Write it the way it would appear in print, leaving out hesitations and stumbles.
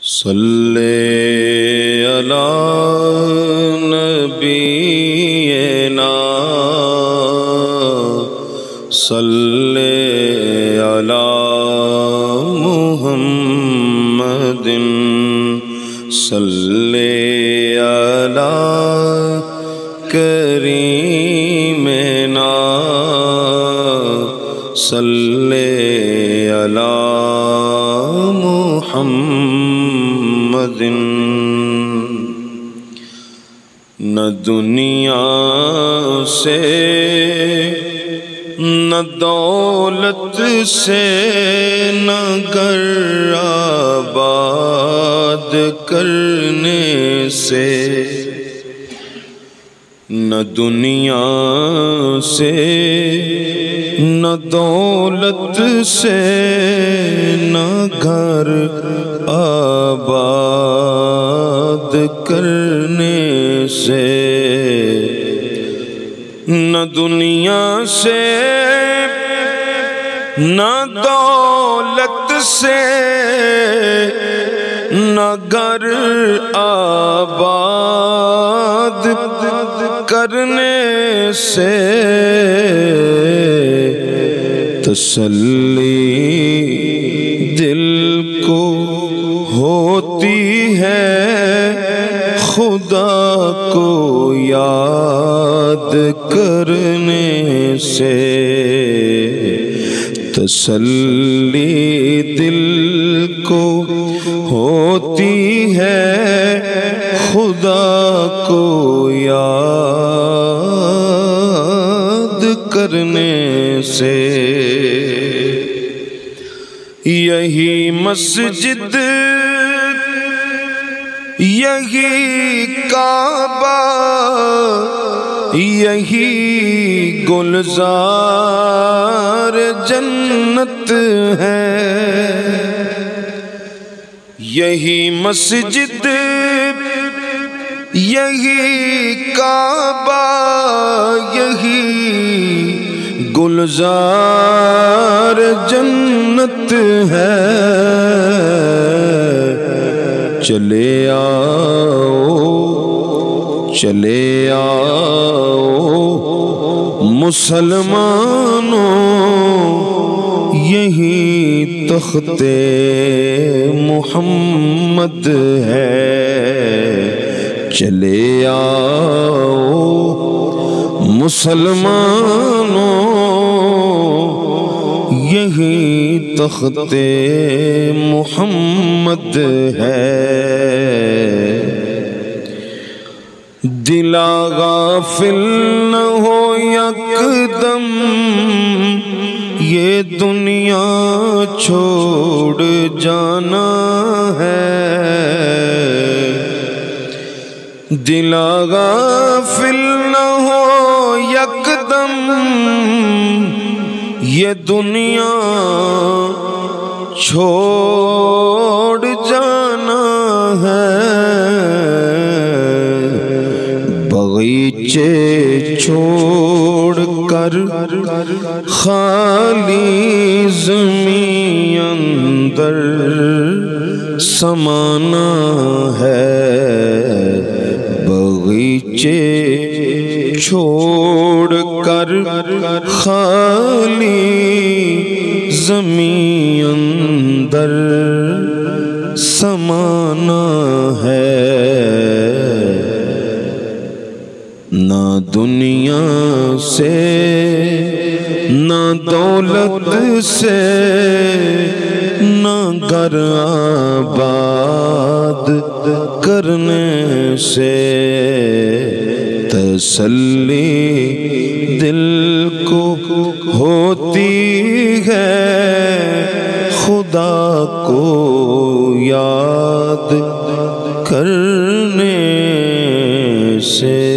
صلی علی نبینا صلی علی محمد صلی علی کریمنا صلی علی محمد۔ نہ دنیا سے نہ دولت سے نہ گھر آباد کرنے سے، نہ دنیا سے نہ دولت سے نہ گھر آباد کرنے سے، نہ دنیا سے نہ دولت سے نہ گھر آباد کرنے سے، تسلی دل کو ہوتی ہے خدا کو یاد کرنے سے، تسلی دل کو ہوتی ہے خدا کو یاد کرنے سے۔ یہی مسجد یہی کعبہ یہی گلزار جنت ہے، یہی مسجد یہی کعبہ یہی گلزار جنت ہے، چلے آؤ چلے آؤ مسلمانوں، یہی تخت محمد ہے، چلے آؤ مسلمانوں، یہی تخت محمد ہے۔ دلا غافل نہ ہو یکدم یہ دنیا چھوڑ جانا ہے، دلا غافل نہ ہو یکدم یہ دنیا چھوڑ جانا ہے، بغیچے چھوڑ کر خالی زمین اندر سمانا ہے، بغیچے چھوڑ کر خالی زمین اندر سمانا ہے، نہ دنیا سے نہ دولت سے نہ گھر آباد کرنے سے، تسلی دل کو ہوتی ہے خدا کو یاد کرنے سے۔